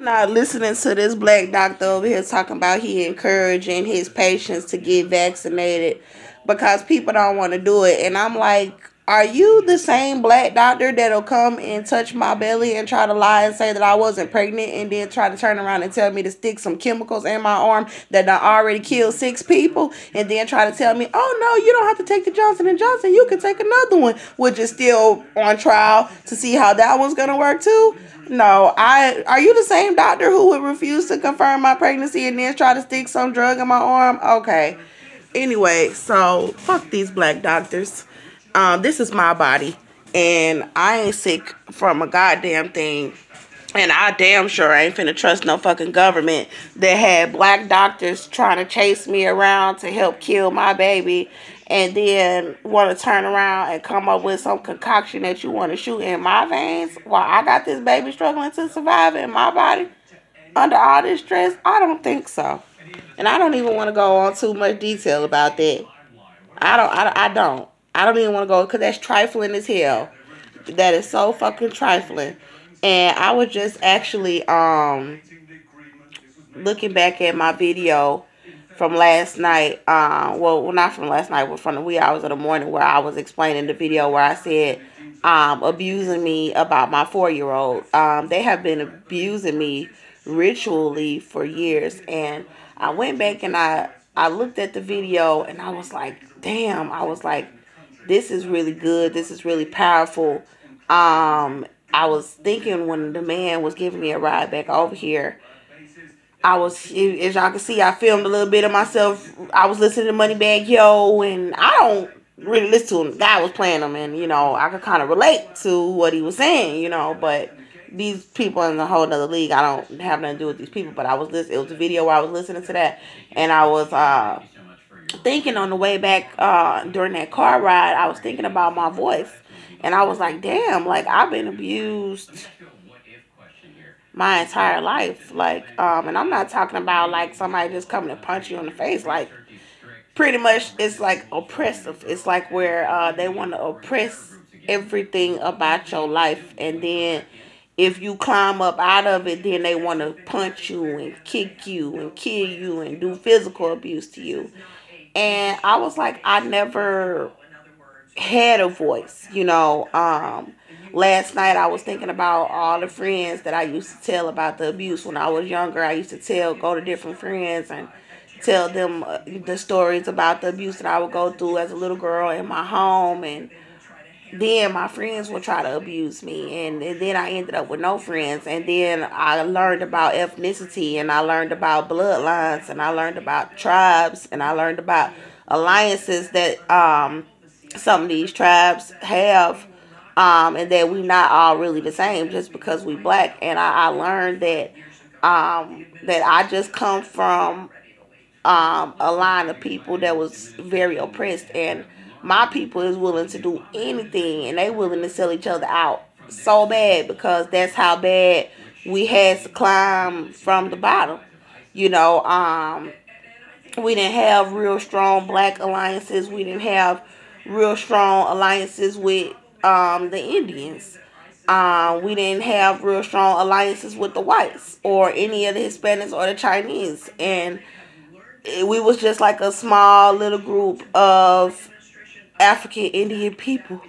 Not listening to this black doctor over here talking about he encouraging his patients to get vaccinated because people don't want to do it. And I'm like, are you the same black doctor that'll come and touch my belly and try to lie and say that I wasn't pregnant and then try to turn around and tell me to stick some chemicals in my arm that done already killed 6 people and then try to tell me, oh no, you don't have to take the Johnson and Johnson, you can take another one, which is still on trial to see how that one's gonna work too. No, are you the same doctor who would refuse to confirm my pregnancy and then try to stick some drug in my arm? Okay. Anyway, so fuck these black doctors. This is my body, and I ain't sick from a goddamn thing. And I damn sure ain't finna trust no fucking government that had black doctors trying to chase me around to help kill my baby and then want to turn around and come up with some concoction that you want to shoot in my veins while I got this baby struggling to survive in my body under all this stress? I don't think so. And I don't even want to go on too much detail about that. I don't even want to go because that's trifling as hell. That is so fucking trifling. And I was just actually looking back at my video from last night. Well, not from last night, but from the wee hours of the morning where I was explaining the video where I said abusing me about my 4-year-old. They have been abusing me ritually for years, and I went back and I looked at the video and I was like, damn. I was like, this is really good. This is really powerful. I was thinking when the man was giving me a ride back over here, as y'all can see, I filmed a little bit of myself. I was listening to Moneybag Yo, and I don't really listen to him. The guy was playing them, and, I could kind of relate to what he was saying, but these people in a whole nother league, I don't have nothing to do with these people, but I was listening. It was a video where I was listening to that, and I was thinking on the way back during that car ride, I was thinking about my voice. And I was like, damn, like, I've been abused my entire life. Like, and I'm not talking about, like, somebody just coming to punch you in the face. Like, pretty much, it's, like, oppressive. It's, like, where they want to oppress everything about your life. And then if you climb up out of it, then they want to punch you and kick you and kill you and do physical abuse to you. And I was like, I never had a voice, Last night I was thinking about all the friends that I used to tell about the abuse when I was younger. I used to go to different friends and tell them the stories about the abuse that I would go through as a little girl in my home. And then my friends would try to abuse me. And then I ended up with no friends. And then I learned about ethnicity, and I learned about bloodlines, and I learned about tribes, and I learned about alliances that some of these tribes have, and that we not all really the same just because we black. And I learned that that I just come from a line of people that was very oppressed, and my people is willing to do anything, and they willing to sell each other out so bad because that's how bad we had to climb from the bottom. You know, we didn't have real strong black alliances. We didn't have real strong alliances with the Indians. We didn't have real strong alliances with the whites or any of the Hispanics or the Chinese. And we was just like a small little group of African Indian people.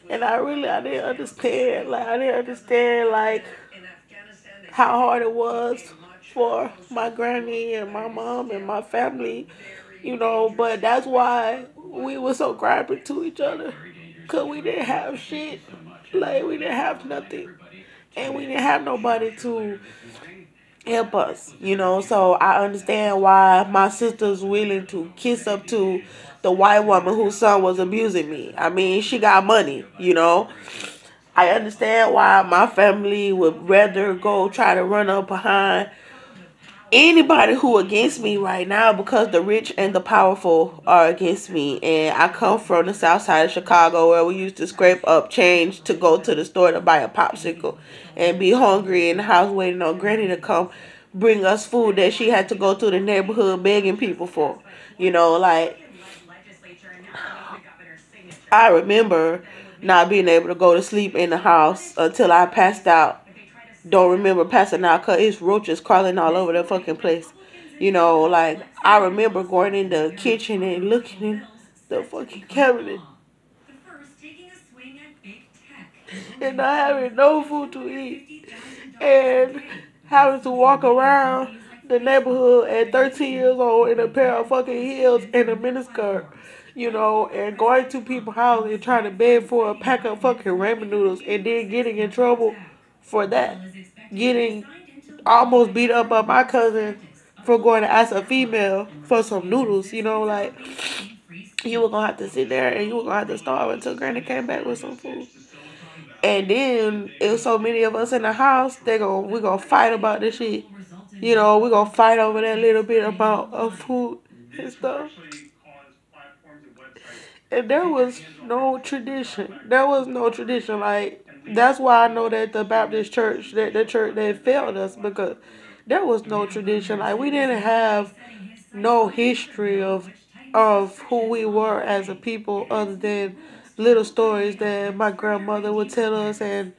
And I didn't understand. Like, I didn't understand, like, how hard it was for my granny and my mom and my family, but that's why we were so grabbing to each other. Because we didn't have shit. Like, we didn't have nothing. And we didn't have nobody to help us, So I understand why my sister's willing to kiss up to the white woman whose son was abusing me. I mean, she got money. I understand why my family would rather go try to run up behind anybody who against me right now because the rich and the powerful are against me. And I come from the south side of Chicago where we used to scrape up change to go to the store to buy a popsicle and be hungry in the house waiting on granny to come bring us food that she had to go through the neighborhood begging people for. Like, I remember not being able to go to sleep in the house until I passed out. Don't remember passing out because it's roaches crawling all over the fucking place. You know, like I remember going in the kitchen and looking in the fucking cabinet and not having no food to eat and having to walk around the neighborhood at 13 years old in a pair of fucking heels and a miniskirt, you know, and going to people's house and trying to beg for a pack of fucking ramen noodles and then getting in trouble for that. Getting almost beat up by my cousin for going to ask a female for some noodles, you know, like you were gonna have to sit there and you were gonna have to starve until Granny came back with some food. And then it was so many of us in the house, we gonna fight about this shit. You know, we gonna fight over that little bit about of food and stuff. And there was no tradition. There was no tradition. Like that's why I know that the Baptist church, that the church that failed us because there was no tradition. Like we didn't have no history of who we were as a people other than little stories that my grandmother would tell us, and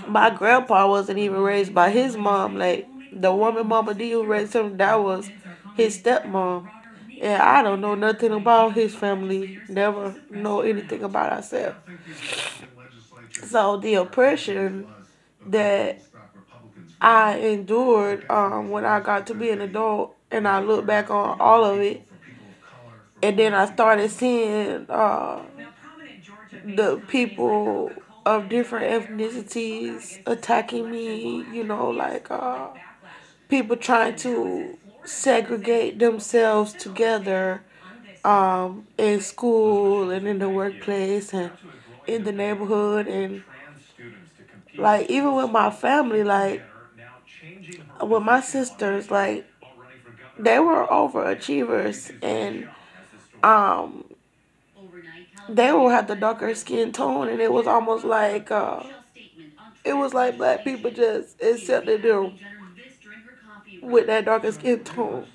my grandpa wasn't even raised by his mom. Like the woman Mama D who raised him, that was his stepmom. And I don't know nothing about his family. Never know anything about ourselves. So the oppression that I endured when I got to be an adult, and I look back on all of it, and then I started seeing the people of different ethnicities attacking me. You know, like people trying to segregate themselves together in school and in the workplace and in the neighborhood, and like even with my family, like with my sisters, like they were overachievers, and um they will have the darker skin tone, and it was like black people just accepted them with that darker skin tone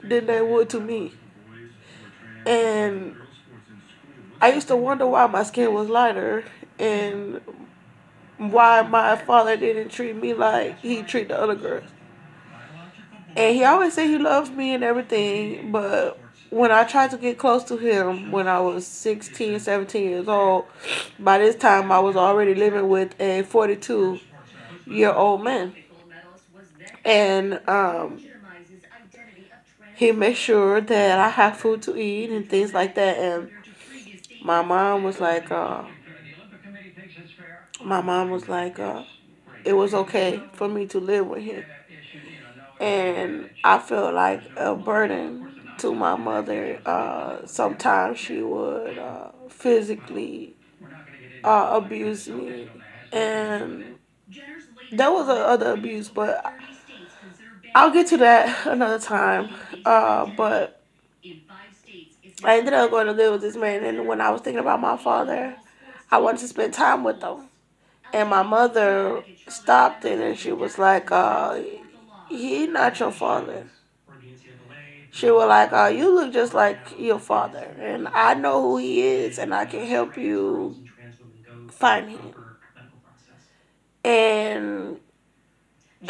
than they would to me. And I used to wonder why my skin was lighter and why my father didn't treat me like he treated the other girls. And he always said he loves me and everything, but when I tried to get close to him when I was 16, 17 years old, by this time I was already living with a 42-year-old man. And he made sure that I have food to eat and things like that. And my mom was like, my mom was like, it was okay for me to live with him. And I felt like a burden to my mother. Sometimes she would physically abuse me, and there was other abuse, but I'll get to that another time. But I ended up going to live with this man, and when I was thinking about my father, I wanted to spend time with him. And my mother stopped it, and she was like, "He not your father." She was like, "You look just like your father, and I know who he is, and I can help you find him." And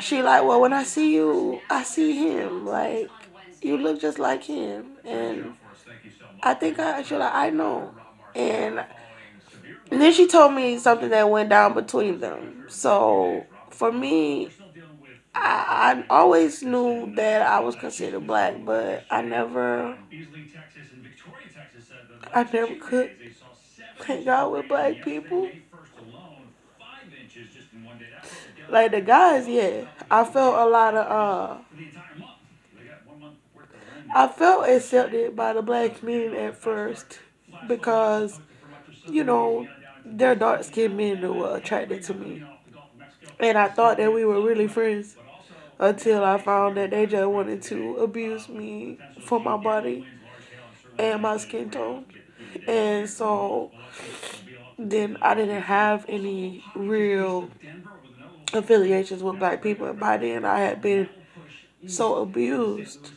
she like, "Well, when I see you, I see him. Like, you look just like him." And she like, "I know." And then she told me something that went down between them. So for me, I always knew that I was considered black, but I never could hang out with black people. Like the guys, yeah, I felt a lot of I felt accepted by the black men at first because you know they're dark skinned men that were attracted to me, and I thought that we were really friends until I found that they just wanted to abuse me for my body and my skin tone. And so then I didn't have any real affiliations with black people. And by then I had been so abused.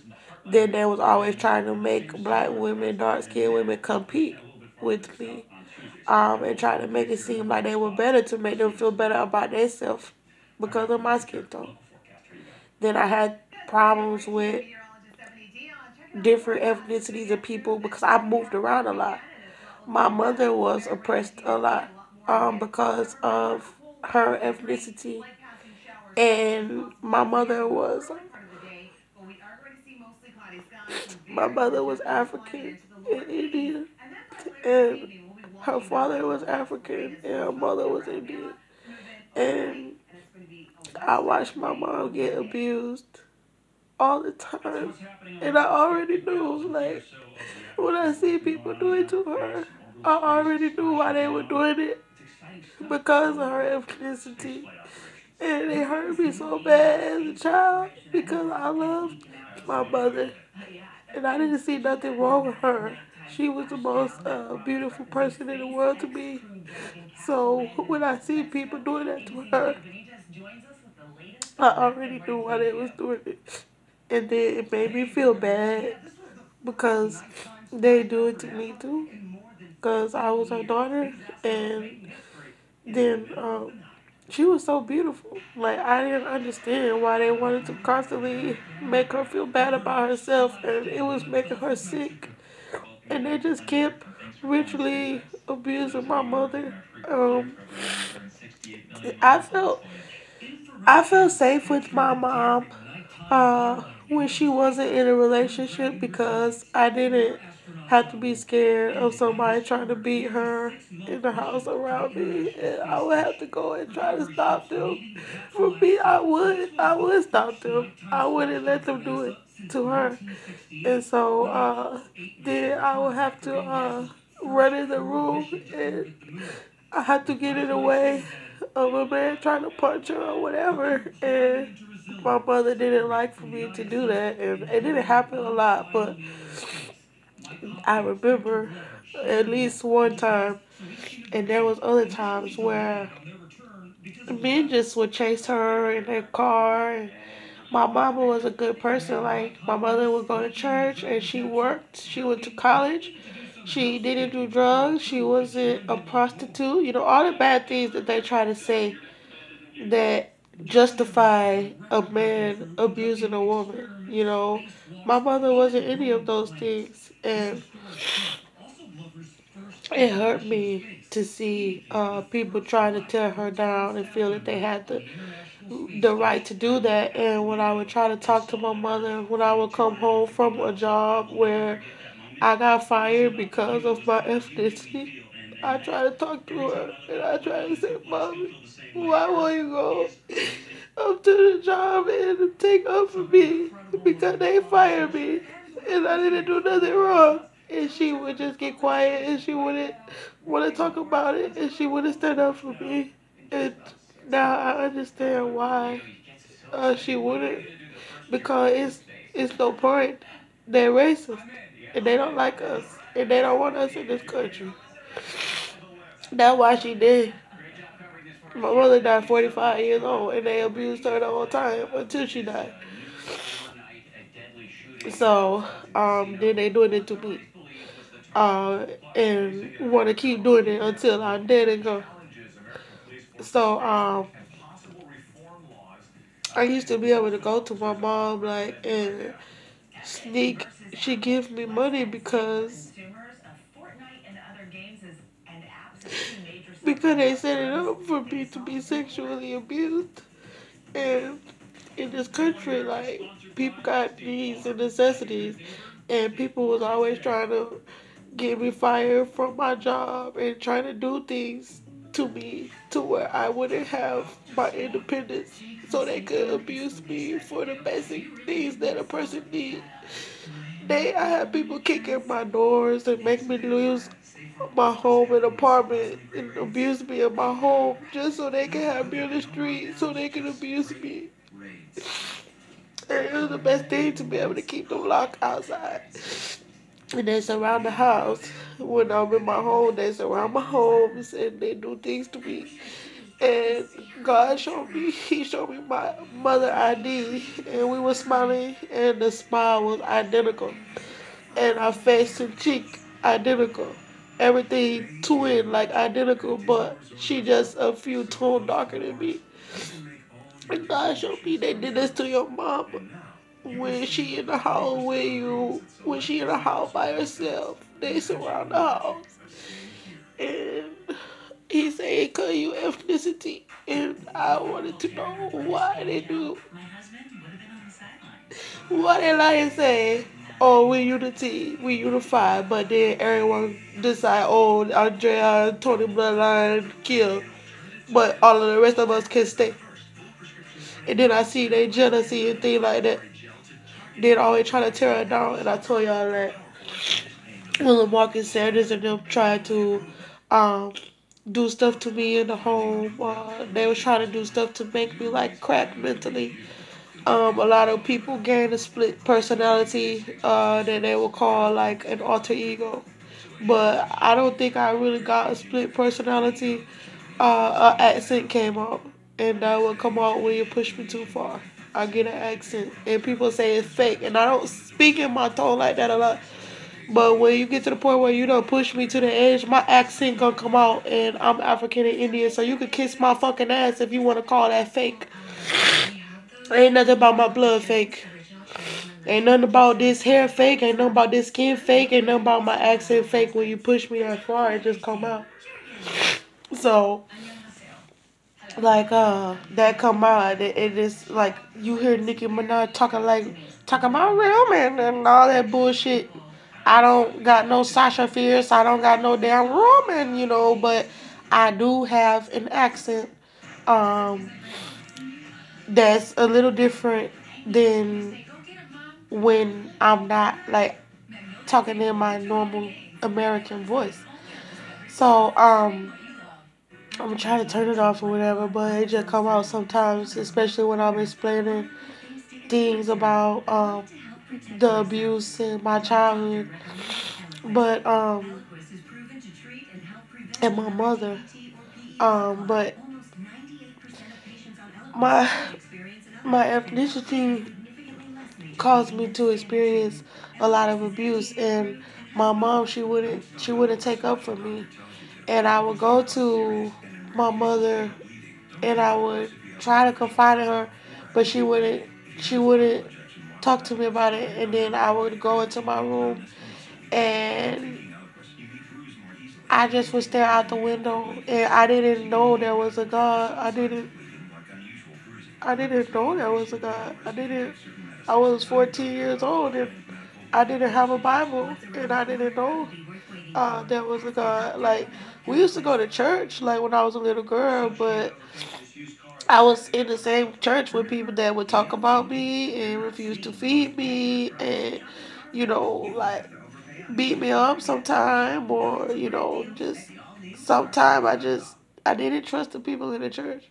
Then they was always trying to make black women, dark skinned women compete. with me, and try to make it seem like they were better to make them feel better about themselves because of my skin tone. Then I had problems with different ethnicities of people because I moved around a lot. My mother was oppressed a lot because of her ethnicity, and my mother was African and Indian, and her father was African and her mother was Indian. And I watched my mom get abused all the time. And I already knew, like, when I see people do it to her, I already knew why they were doing it because of her ethnicity. And it hurt me so bad as a child because I loved my mother. And I didn't see nothing wrong with her. She was the most beautiful person in the world to me. So when I see people doing that to her, I already knew why they was doing it. And then it made me feel bad because they do it to me too. Because I was her daughter, and then she was so beautiful. Like, I didn't understand why they wanted to constantly make her feel bad about herself, and it was making her sick. And they just kept ritually abusing my mother. I felt I felt safe with my mom when she wasn't in a relationship because I didn't have to be scared of somebody trying to beat her in the house around me, and I would have to go and try to stop them. For me, I would stop them. I wouldn't let them do it to her, and so then I would have to run in the room, and I had to get in the way of a man trying to punch her or whatever, and my mother didn't like for me to do that, and it didn't happen a lot, but I remember at least one time, and there was other times where men just would chase her in their car. And my mama was a good person. Like, my mother would go to church and she worked. She went to college. She didn't do drugs. She wasn't a prostitute. You know, all the bad things that they try to say that justify a man abusing a woman. You know, my mother wasn't any of those things. And it hurt me to see people trying to tear her down and feel that they had the right to do that. And when I would try to talk to my mother, when I would come home from a job where I got fired because of my ethnicity, I try to talk to her and I try to say, Mommy, why won't you go up to the job and take up for me because they fired me and I didn't do nothing wrong? And she would just get quiet and she wouldn't want to talk about it and she wouldn't stand up for me. And now I understand why she wouldn't, because it's no point. They're racist and they don't like us and they don't want us in this country. That's why she did. My mother died 45 years old and they abused her the whole time until she died. So, then they doing it to me. Uh, and want to keep doing it until I'm dead and gone. So, I used to be able to go to my mom, like, and sneak. She gives me money because they set it up for me to be sexually abused. And in this country, like, people got needs and necessities, and people was always trying to get me fired from my job and trying to do things to me to where I wouldn't have my independence, so they could abuse me for the basic things that a person needs. I had people kicking my doors and make me lose my home and apartment and abuse me in my home just so they can have me on the street so they can abuse me. And it was the best thing to be able to keep them locked outside. And they surround the house. When I'm in my home, they surround my homes and they do things to me. And God showed me, He showed me my mother ID, and we were smiling, and the smile was identical, and our face and cheek identical. everything twin, like identical, but she just a few tone darker than me. And God showed me they did this to your mama when she in the house with you, when she in the house by herself. They surround the house, and he said, "Call you ethnicity," and I wanted to know why they do, why they like and say, "Oh, we unity, we unify," but then everyone decide, "Oh, Andrea, Tony Bloodline kill," but all of the rest of us can stay. And then I see they jealousy and things like that. Then always try to tear it down. And I told y'all that when Marcus Sanders and them tried to um, do stuff to me in the home, they was trying to do stuff to make me like crack mentally. A lot of people gain a split personality that they will call like an alter ego. But I don't think I really got a split personality. An accent came out, and that will come out when you push me too far. I get an accent, and people say it's fake, and I don't speak in my tone like that a lot. But when you get to the point where you don't push me to the edge, my accent gonna come out, and I'm African and Indian, so you could kiss my fucking ass if you want to call that fake. Ain't nothing about my blood fake. Ain't nothing about this hair fake. Ain't nothing about this skin fake. Ain't nothing about my accent fake. When you push me that far, it just come out. So like that come out, it is like you hear Nicki Minaj talking about real men and all that bullshit. I don't got no Sasha Fierce. I don't got no damn Roman, but I do have an accent um that's a little different than when I'm not like talking in my normal American voice. So I'm trying to turn it off or whatever, but it just come out sometimes, especially when I'm explaining things about the abuse in my childhood. But and my mother. But my my ethnicity caused me to experience a lot of abuse, and my mom she wouldn't take up for me, and I would go to my mother and I would try to confide in her, but she wouldn't talk to me about it, and then I would go into my room and I just would stare out the window, and I didn't know there was a God. I didn't know there was a God. I was 14 years old, and I didn't have a Bible, and I didn't know there was a God. Like, we used to go to church, like, when I was a little girl, but I was in the same church with people that would talk about me and refuse to feed me and, like, beat me up sometime, or, just sometime I didn't trust the people in the church.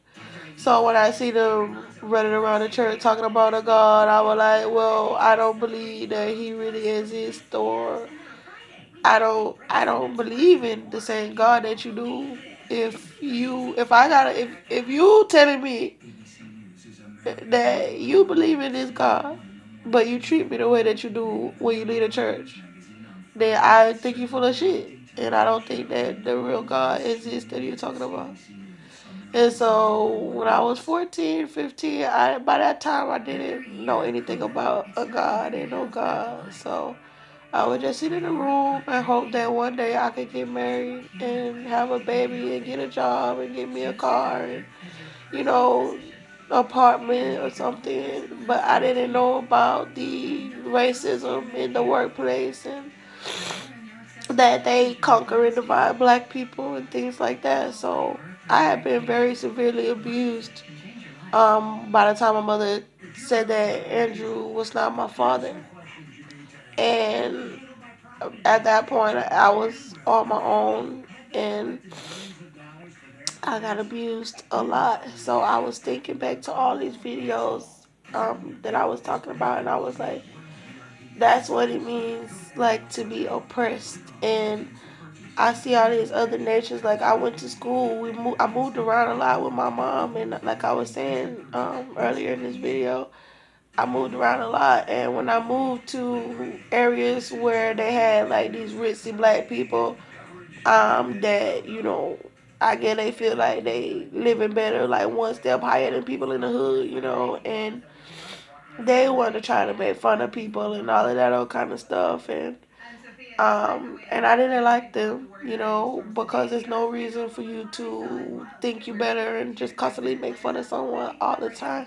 So when I see them running around the church talking about a God, I was like, well, I don't believe that he really exists, or I don't believe in the same God that you do. If you telling me that you believe in this God, but you treat me the way that you do when you leave the church, then I think you full of shit. And I don't think that the real God exists that you're talking about. And so when I was 14, 15, by that time I didn't know anything about a God and no God. So I would just sit in a room and hope that one day I could get married and have a baby and get a job and get me a car and, you know, apartment or something. But I didn't know about the racism in the workplace and that they conquer and divide black people and things like that. So I have been very severely abused. By the time my mother said that Andrew was not my father, and at that point I was on my own, and I got abused a lot. So I was thinking back to all these videos that I was talking about, and I was like, that's what it means, like, to be oppressed. And I see all these other nations. Like, I went to school. I moved around a lot with my mom, and like I was saying earlier in this video, I moved around a lot. And when I moved to areas where they had like these ritzy black people, that I guess they feel like they living better, like one step higher than people in the hood, and they want to try to make fun of people and all of that old kind of stuff, and I didn't like them, because there's no reason for you to think you better and just constantly make fun of someone all the time.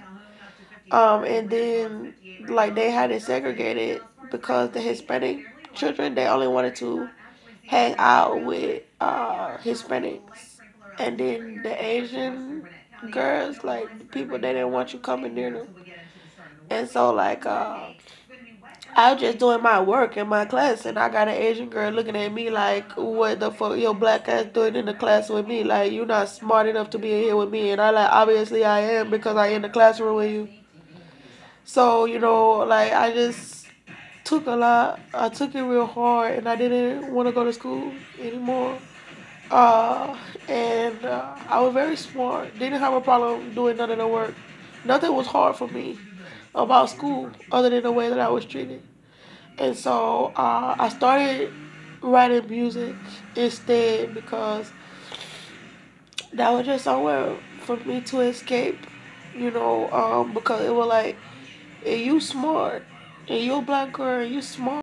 And then like they had it segregated because the Hispanic children, they only wanted to hang out with Hispanics, and then the Asian girls, like the people, they didn't want you coming near them. And so like I was just doing my work in my class, and I got an Asian girl looking at me like, "What the fuck your black ass doing in the class with me? Like, you not smart enough to be in here with me." And I like, obviously I am because I in the classroom with you. So like I just took a lot. I took it real hard, and I didn't want to go to school anymore. Uh, and I was very smart. Didn't have a problem doing none of the work. Nothing was hard for me about school other than the way that I was treated. And so I started writing music instead because that was just somewhere for me to escape, because it was like, and you smart, and you a black girl, and you smart.